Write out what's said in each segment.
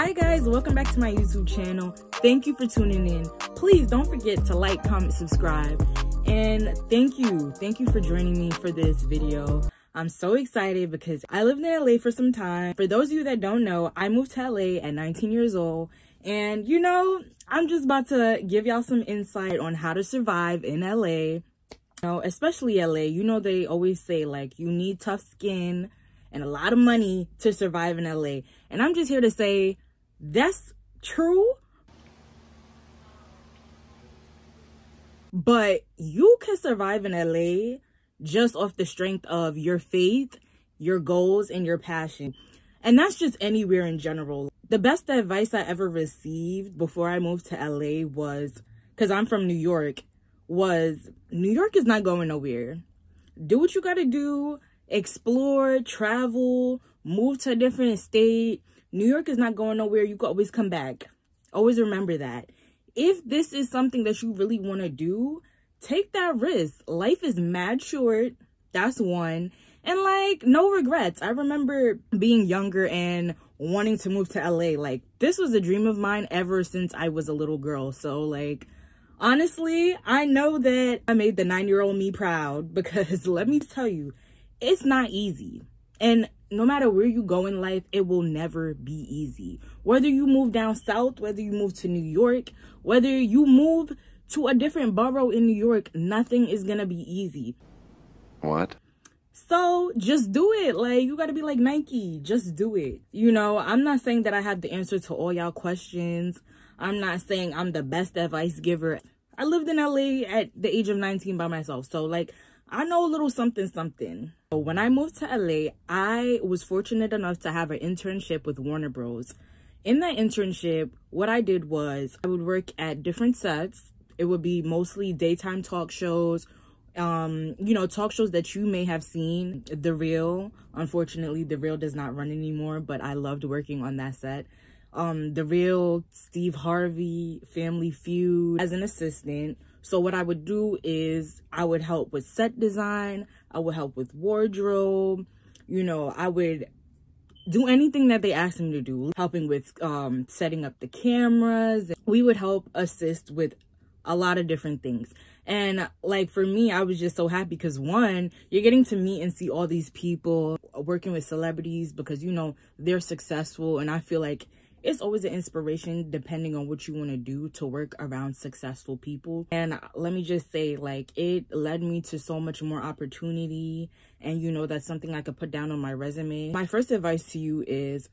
Hi guys, welcome back to my YouTube channel. Thank you for tuning in. Please don't forget to like, comment, subscribe. And thank you for joining me for this video. I'm so excited because I lived in LA for some time. For those of you that don't know, I moved to LA at 19 years old. And you know, I'm just about to give y'all some insight on how to survive in LA. You know, especially LA, you know, they always say like you need tough skin and a lot of money to survive in LA. And I'm just here to say that's true. But you can survive in LA just off the strength of your faith, your goals, and your passion. And that's just anywhere in general. The best advice I ever received before I moved to LA was, because I'm from New York, was New York is not going nowhere. Do what you gotta do, explore, travel, move to a different state. New York is not going nowhere. You can always come back. Always remember that. If this is something that you really want to do, take that risk. Life is mad short. That's one. And like, no regrets. I remember being younger and wanting to move to LA. Like, this was a dream of mine ever since I was a little girl. So like, honestly, I know that I made the 9-year-old me proud, because let me tell you, it's not easy. And no matter where you go in life, it will never be easy. Whether you move down south, whether you move to New York, whether you move to a different borough in New York, nothing is gonna be easy. What? So just do it. Like, you gotta be like Nike. Just do it. You know, I'm not saying that I have the answer to all y'all questions. I'm not saying I'm the best advice giver. I lived in LA at the age of 19 by myself. So like, I know a little something. So when I moved to LA, I was fortunate enough to have an internship with Warner Bros. In that internship, what I did was I would work at different sets. It would be mostly daytime talk shows, you know, talk shows that you may have seen. The Real, unfortunately, The Real does not run anymore, but I loved working on that set. The Real, Steve Harvey, Family Feud as an assistant. So what I would do is I would help with set design. I would help with wardrobe. You know, I would do anything that they asked me to do, helping with setting up the cameras. We would help assist with a lot of different things. And like, for me, I was just so happy because, one, you're getting to meet and see all these people, working with celebrities, because, you know, they're successful. And I feel like it's always an inspiration, depending on what you want to do, to work around successful people. And let me just say, like, it led me to so much more opportunity. And, you know, that's something I could put down on my resume. My first advice to you is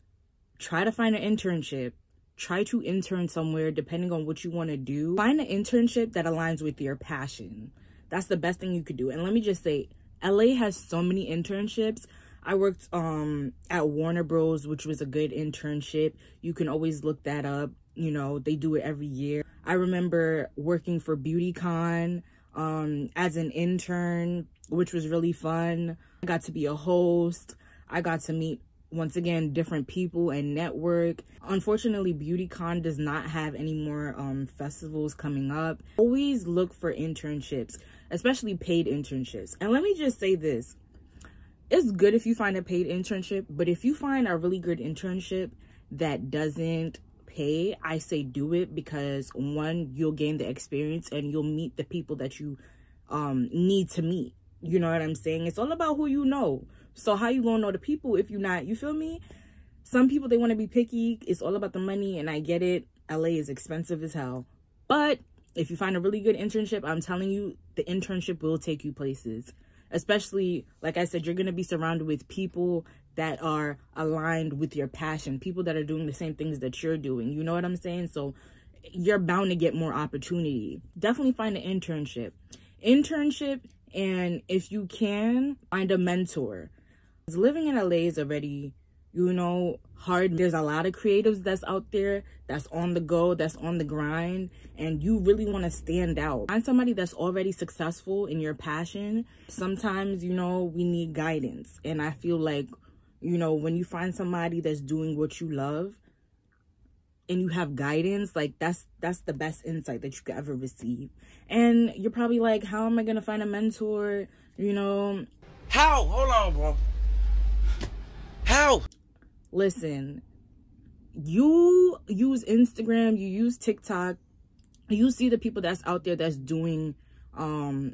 try to find an internship. Try to intern somewhere, depending on what you want to do. Find an internship that aligns with your passion. That's the best thing you could do. And let me just say, LA has so many internships. I worked at Warner Bros, which was a good internship. You can always look that up. You know, they do it every year. I remember working for BeautyCon as an intern, which was really fun. I got to be a host. I got to meet, once again, different people and network. Unfortunately, BeautyCon does not have any more festivals coming up. Always look for internships, especially paid internships. And let me just say this. It's good if you find a paid internship, but if you find a really good internship that doesn't pay, I say do it, because, one, you'll gain the experience and you'll meet the people that you need to meet. You know what I'm saying? It's all about who you know. So how you gonna know the people if you're not, you feel me? Some people, they want to be picky. It's all about the money, and I get it. LA is expensive as hell. But if you find a really good internship, I'm telling you, the internship will take you places. Especially, like I said, you're going to be surrounded with people that are aligned with your passion, people that are doing the same things that you're doing. You know what I'm saying? So you're bound to get more opportunity. Definitely find an internship. And if you can, find a mentor. Living in LA is already, you know, hard. There's a lot of creatives that's out there, that's on the go, that's on the grind, and you really want to stand out. Find somebody that's already successful in your passion. Sometimes, you know, we need guidance. And I feel like, you know, when you find somebody that's doing what you love and you have guidance, like that's the best insight that you could ever receive. And you're probably like, how am I going to find a mentor? You know, how? Hold on, bro. How? Listen, you use Instagram, you use TikTok, you see the people that's out there that's doing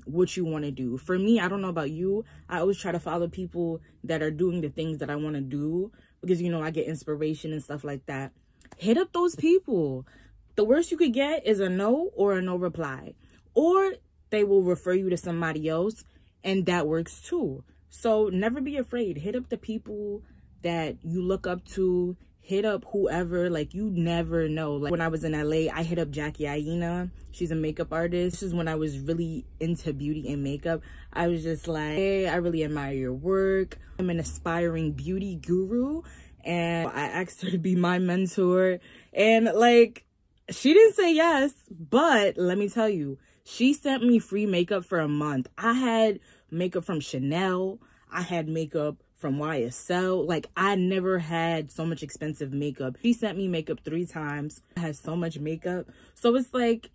what you want to do. For me, I don't know about you, I always try to follow people that are doing the things that I want to do, because, you know, I get inspiration and stuff like that. Hit up those people. The worst you could get is a no or a no reply, or they will refer you to somebody else, and that works too. So never be afraid. Hit up the people that you look up to. Hit up whoever, like, you never know. Like when I was in LA, I hit up Jackie Aina. She's a makeup artist. This is when I was really into beauty and makeup. I was just like, hey, I really admire your work. I'm an aspiring beauty guru. And I asked her to be my mentor. And like, she didn't say yes, but let me tell you, she sent me free makeup for a month. I had makeup from Chanel. I had makeup from YSL. Like, I never had so much expensive makeup. She sent me makeup 3 times. I had so much makeup. So it's like,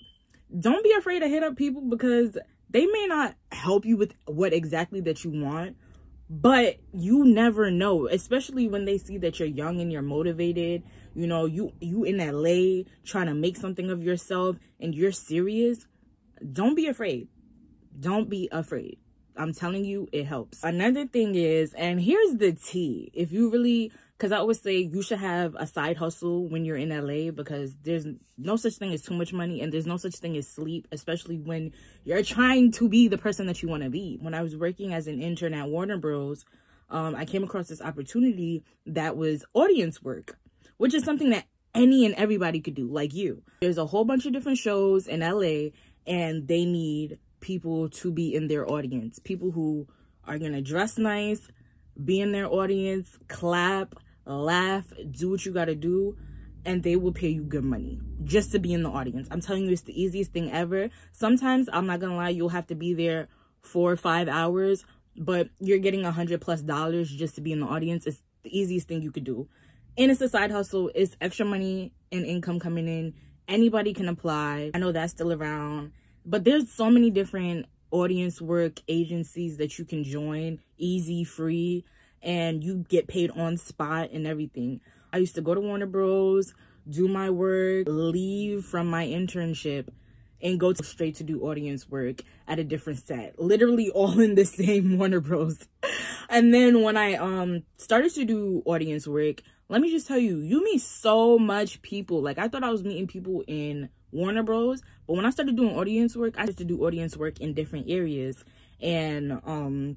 don't be afraid to hit up people, because they may not help you with what exactly that you want, but you never know, especially when they see that you're young and you're motivated. You know, you in LA trying to make something of yourself and you're serious. Don't be afraid. Don't be afraid. I'm telling you, it helps. Another thing is, and here's the tea, if you really, because I always say you should have a side hustle when you're in LA, because there's no such thing as too much money, and there's no such thing as sleep, especially when you're trying to be the person that you want to be. When I was working as an intern at Warner Bros, I came across this opportunity that was audience work, which is something that any and everybody could do, like you. There's a whole bunch of different shows in LA, and they need people to be in their audience. People who are gonna dress nice, be in their audience, clap, laugh, do what you gotta do, and they will pay you good money just to be in the audience. I'm telling you, it's the easiest thing ever. Sometimes, I'm not gonna lie, you'll have to be there 4 or 5 hours, but you're getting $100+ just to be in the audience. It's the easiest thing you could do. And it's a side hustle. It's extra money and income coming in. Anybody can apply. I know that's still around. But there's so many different audience work agencies that you can join, easy, free, and you get paid on spot and everything. I used to go to Warner Bros, do my work, leave from my internship, and go straight to do audience work at a different set. Literally all in the same Warner Bros. And then when I started to do audience work, let me just tell you, you meet so much people. Like, I thought I was meeting people in Warner Bros, but when I started doing audience work, I started to do audience work in different areas. And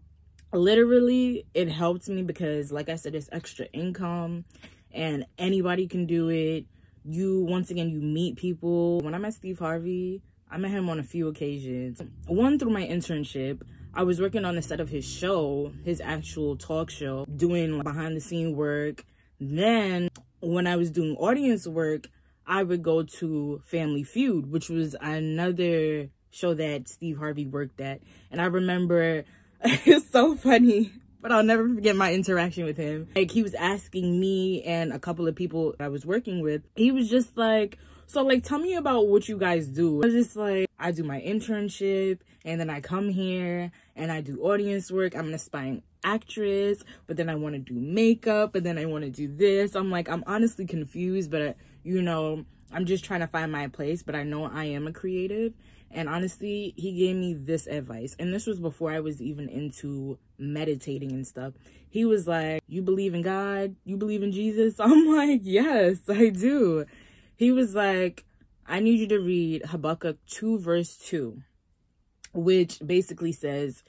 literally it helped me, because like I said, it's extra income and anybody can do it. Once again, you meet people. When I met Steve Harvey, I met him on a few occasions. One, through my internship. I was working on the set of his show, his actual talk show, doing behind the scene work. Then when I was doing audience work, I would go to Family Feud, which was another show that Steve Harvey worked at. And I remember, it's so funny, but I'll never forget my interaction with him. Like, he was asking me and a couple of people I was working with, he was just like, so like, tell me about what you guys do. I was just like, I do my internship, and then I come here and I do audience work. I'm an aspiring actress, but then I want to do makeup, and then I want to do this. I'm like, I'm honestly confused, but you know, I'm just trying to find my place, but I know I am a creative. And honestly, he gave me this advice, and this was before I was even into meditating and stuff. He was like, you believe in God? You believe in Jesus? I'm like, yes, I do. He was like, I need you to read Habakkuk 2 verse 2, which basically says,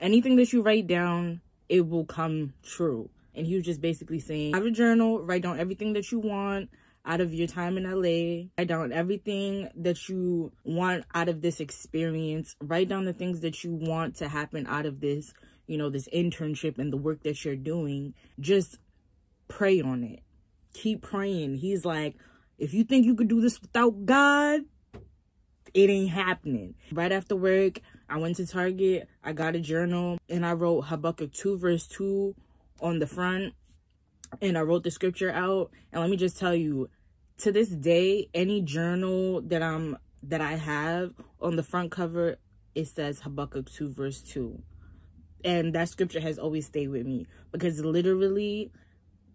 anything that you write down, it will come true. And he was just basically saying, have a journal, write down everything that you want out of your time in LA. Write down everything that you want out of this experience. Write down the things that you want to happen out of this, you know, this internship and the work that you're doing. Just pray on it. Keep praying. He's like, if you think you could do this without God, it ain't happening. Right after work, I went to Target, I got a journal, and I wrote Habakkuk 2 verse 2 on the front, and I wrote the scripture out. And let me just tell you, to this day, any journal that I have, on the front cover, it says Habakkuk 2 verse 2. And that scripture has always stayed with me, because literally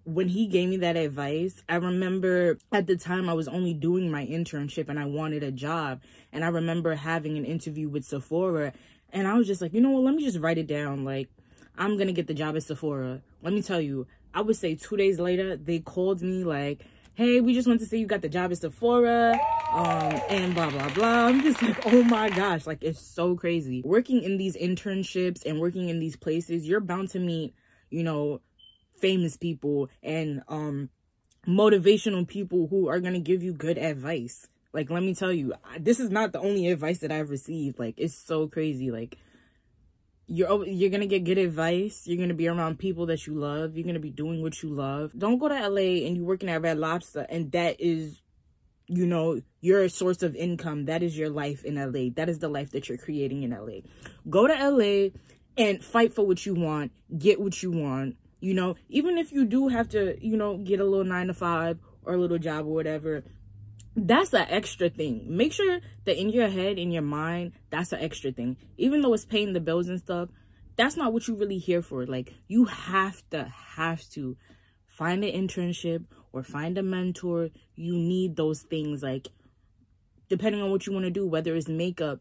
when he gave me that advice, I remember at the time I was only doing my internship and I wanted a job. And I remember having an interview with Sephora, and I was just like, you know what, let me just write it down. Like, I'm going to get the job at Sephora. Let me tell you, I would say 2 days later, they called me like, hey, we just want to say you got the job at Sephora, and blah, blah, blah. I'm just like, oh my gosh, like, it's so crazy. Working in these internships and working in these places, you're bound to meet, you know, famous people and motivational people who are gonna give you good advice. Like, let me tell you, this is not the only advice that I've received. Like, it's so crazy. Like, you're gonna get good advice. You're gonna be around people that you love. You're gonna be doing what you love. Don't go to LA and you're working at Red Lobster and that is, you know, your source of income. That is your life in LA. That is the life that you're creating in LA. Go to LA and fight for what you want. Get what you want. You know, even if you do have to, you know, get a little 9-to-5 or a little job or whatever, that's an extra thing. Make sure that in your head, in your mind, that's an extra thing. Even though it's paying the bills and stuff, that's not what you're really here for. Like, you have to find an internship or find a mentor. You need those things. Like, depending on what you want to do, whether it's makeup,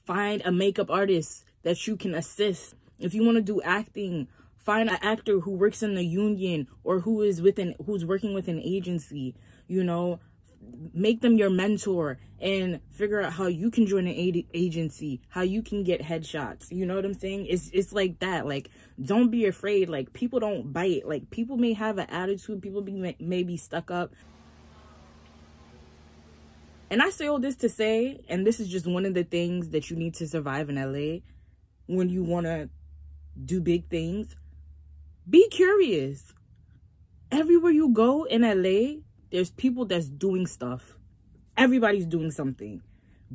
find a makeup artist that you can assist. If you want to do acting, find an actor who works in the union or who's working with an agency. You know, make them your mentor and figure out how you can join an agency, how you can get headshots. You know what I'm saying? It's like that. Like, don't be afraid. Like, people don't bite. Like, people may have an attitude. People may be stuck up. And I say all this to say, and this is just one of the things that you need to survive in LA when you want to do big things. Be curious. Everywhere you go in LA, there's people that's doing stuff. Everybody's doing something.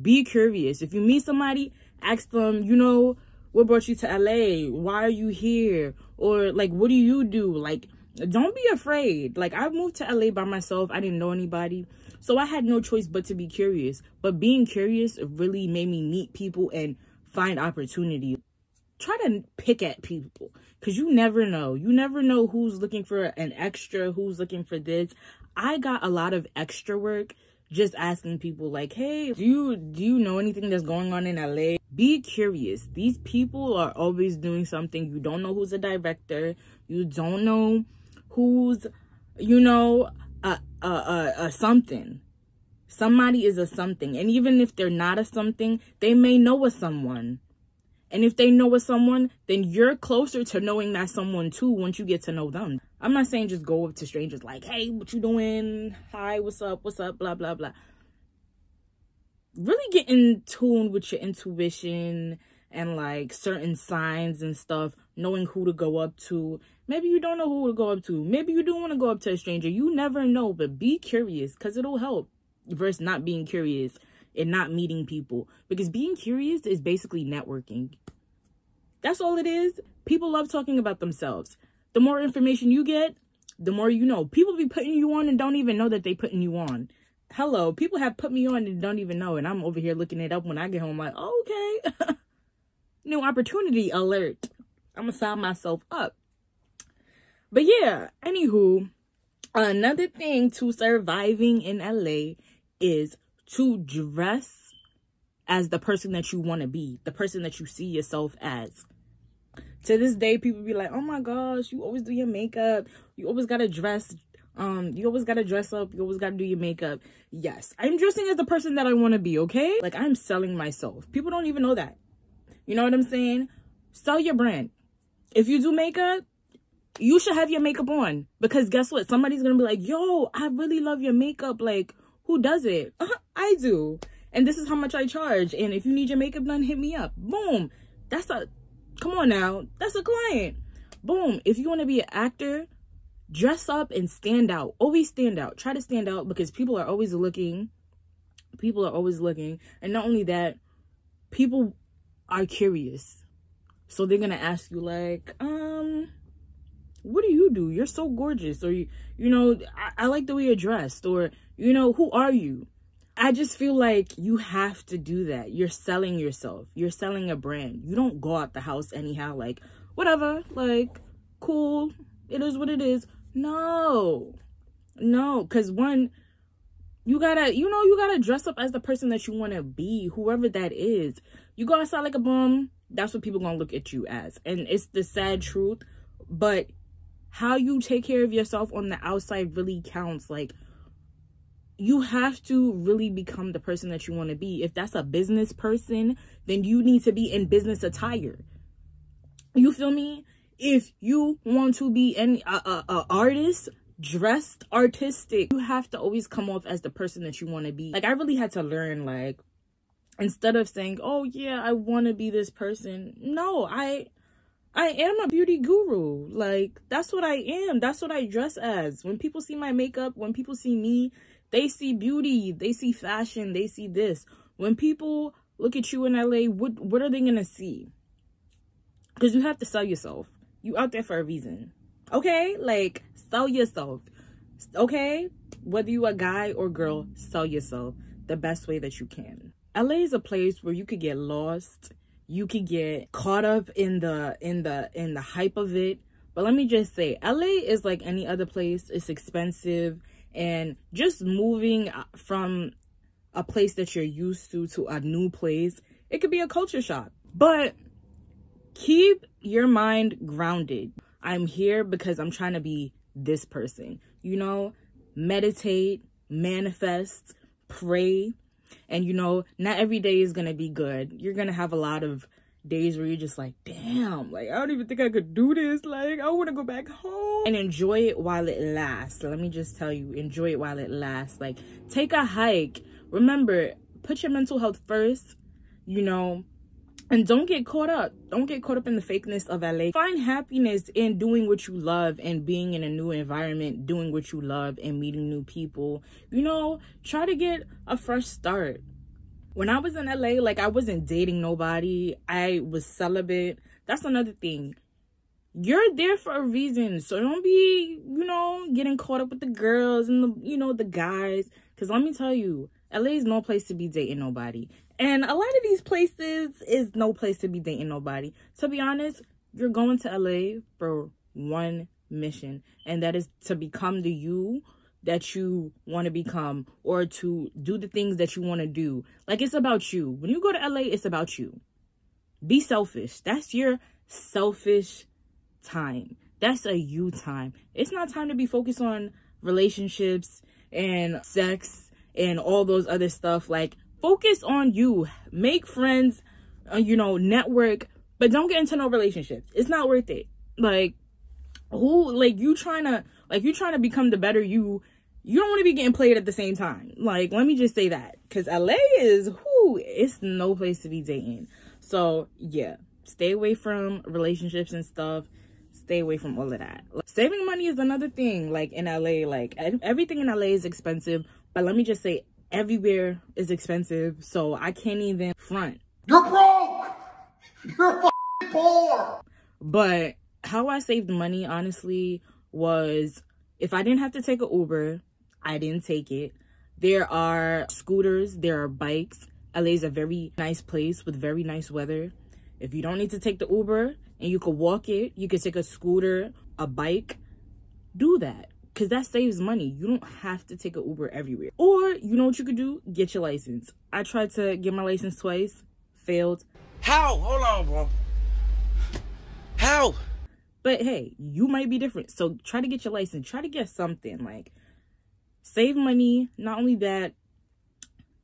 Be curious. If you meet somebody, ask them, you know, what brought you to LA? Why are you here? Or, like, what do you do? Like, don't be afraid. Like, I moved to LA by myself. I didn't know anybody. So I had no choice but to be curious. But being curious really made me meet people and find opportunity. Try to pick at people, because you never know. You never know who's looking for an extra, who's looking for this. I got a lot of extra work just asking people like, hey, do you know anything that's going on in LA? Be curious. These people are always doing something. You don't know who's a director. You don't know who's, you know, a something. Somebody is a something. And even if they're not a something, they may know a someone. And if they know a someone, then you're closer to knowing that someone too once you get to know them. I'm not saying just go up to strangers like, hey, what you doing? Hi, what's up, blah, blah, blah. Really get in tune with your intuition and like certain signs and stuff, knowing who to go up to. Maybe you don't know who to go up to. Maybe you do want to go up to a stranger. You never know, but be curious because it'll help versus not being curious and not meeting people, because being curious is basically networking. That's all it is. People love talking about themselves. The more information you get, the more you know. People be putting you on and don't even know that they putting you on. Hello, people have put me on and don't even know, and I'm over here looking it up when I get home like, oh, okay. New opportunity alert. I'm gonna sign myself up. But yeah, anywho, another thing to surviving in LA is to dress as the person that you want to be, the person that you see yourself as. To this day, people be like, oh my gosh, you always do your makeup. You always got to dress. You always got to dress up. You always got to do your makeup. Yes, I'm dressing as the person that I want to be, okay? Like, I'm selling myself. People don't even know that. You know what I'm saying? Sell your brand. If you do makeup, you should have your makeup on. Because guess what? Somebody's going to be like, yo, I really love your makeup. Like, who does it? I do. And this is how much I charge. And if you need your makeup done, hit me up. Boom. Come on now. That's a client. Boom. If you want to be an actor, dress up and stand out. Always stand out. Try to stand out because people are always looking. People are always looking. And not only that, people are curious. So they're going to ask you like, what do you do? You're so gorgeous. Or, you know, I like the way you're dressed. Or, you know, who are you? I just feel like you have to do that. You're selling yourself. You're selling a brand. You don't go out the house anyhow like, whatever, like, cool. It is what it is. No, because one, you gotta dress up as the person that you want to be, whoever that is. You go outside like a bum, that's what people gonna look at you as. And it's the sad truth, but how you take care of yourself on the outside really counts. Like, you have to really become the person that you want to be. If that's a business person, then you need to be in business attire. You feel me? If you want to be an artist, dressed artistic, you have to always come off as the person that you want to be. Like, I really had to learn, like, instead of saying, oh yeah, I want to be this person, no, I am a beauty guru. Like, that's what I am. That's what I dress as. When people see my makeup, when people see me, they see beauty, they see fashion, they see this. When people look at you in LA, what are they gonna see? Because you have to sell yourself. You out there for a reason. Okay? Like, sell yourself. Okay? Whether you a guy or girl, sell yourself the best way that you can. LA is a place where you could get lost. You could get caught up in the hype of it. But let me just say, LA is like any other place. It's expensive. And just moving from a place that you're used to a new place, it could be a culture shock. But keep your mind grounded. I'm here because I'm trying to be this person. You know, meditate, manifest, pray. And, you know, not every day is going to be good. You're going to have a lot of days where you're just like, damn, like, I don't even think I could do this. Like, I want to go back home. And enjoy it while it lasts. Let me just tell you, enjoy it while it lasts. Like, take a hike. Remember, put your mental health first, you know, and don't get caught up. Don't get caught up in the fakeness of LA. Find happiness in doing what you love and being in a new environment, doing what you love and meeting new people. You know, try to get a fresh start. When I was in LA, like, I wasn't dating nobody. I was celibate. That's another thing. You're there for a reason. So don't be, you know, getting caught up with the girls and the, you know, the guys. Because let me tell you, LA is no place to be dating nobody. And a lot of these places is no place to be dating nobody. To be honest, you're going to LA for one mission. And that is to become the you that you want to become, or to do the things that you want to do. Like, it's about you. When you go to LA, it's about you. Be selfish. That's your selfish time. That's a you time. It's not time to be focused on relationships and sex and all those other stuff. Like, focus on you. Make friends, you know, network, but don't get into no relationships. It's not worth it. Like, you trying to become the better you. You don't want to be getting played at the same time. Like, let me just say that. Because LA is, it's no place to be dating. So, yeah. Stay away from relationships and stuff. Stay away from all of that. Saving money is another thing. Like, in LA, like, everything in LA is expensive. But let me just say, everywhere is expensive. So, I can't even front. You're broke! You're f***ing poor! But how I saved money, honestly, was if I didn't have to take an Uber, I didn't take it. There are scooters, there are bikes. LA is a very nice place with very nice weather. If you don't need to take the Uber and you could walk it, you could take a scooter, a bike, do that. Because that saves money. You don't have to take an Uber everywhere. Or, you know what you could do? Get your license. I tried to get my license twice, failed. How? Hold on, bro. How? But hey, you might be different. So try to get your license. Try to get something. Like, save money. Not only that,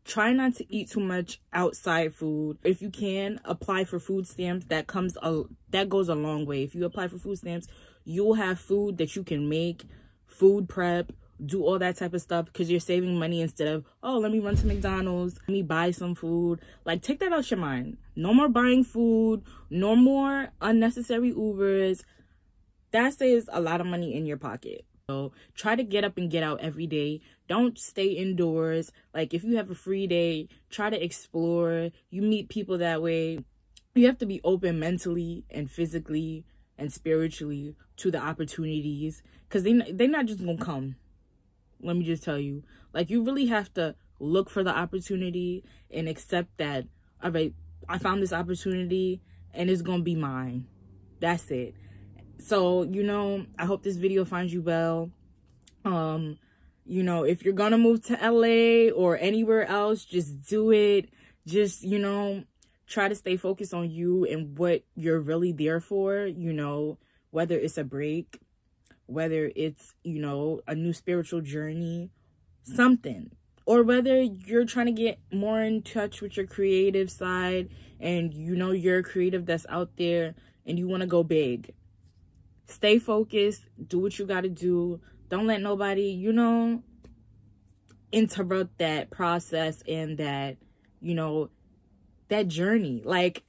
try not to eat too much outside food. If you can, apply for food stamps. That goes a long way. If you apply for food stamps, you'll have food that you can make, food prep, do all that type of stuff, because you're saving money instead of, oh, let me run to McDonald's, let me buy some food. Like, take that out your mind. No more buying food, no more unnecessary Ubers. That saves a lot of money in your pocket. So try to get up and get out every day. Don't stay indoors. Like, if you have a free day, try to explore. You meet people that way. You have to be open mentally and physically and spiritually to the opportunities, because they're not just gonna come. Let me just tell you. Like, you really have to look for the opportunity and accept that, all right, I found this opportunity and it's gonna be mine. That's it. So, you know, I hope this video finds you well. You know, if you're gonna move to LA or anywhere else, just do it. Just, you know, try to stay focused on you and what you're really there for, you know, whether it's a break, whether it's, you know, a new spiritual journey, something, or whether you're trying to get more in touch with your creative side and, you know, you're a creative that's out there and you want to go big. Stay focused, do what you got to do. Don't let nobody, you know, interrupt that process and that, you know, that journey. Like,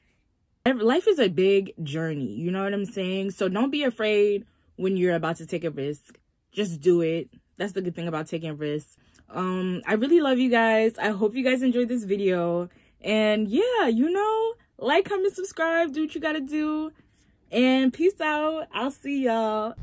life is a big journey, you know what I'm saying? So don't be afraid when you're about to take a risk. Just do it. That's the good thing about taking risks. I really love you guys. I hope you guys enjoyed this video. And yeah, you know, like, comment, subscribe, do what you gotta do. And peace out. I'll see y'all.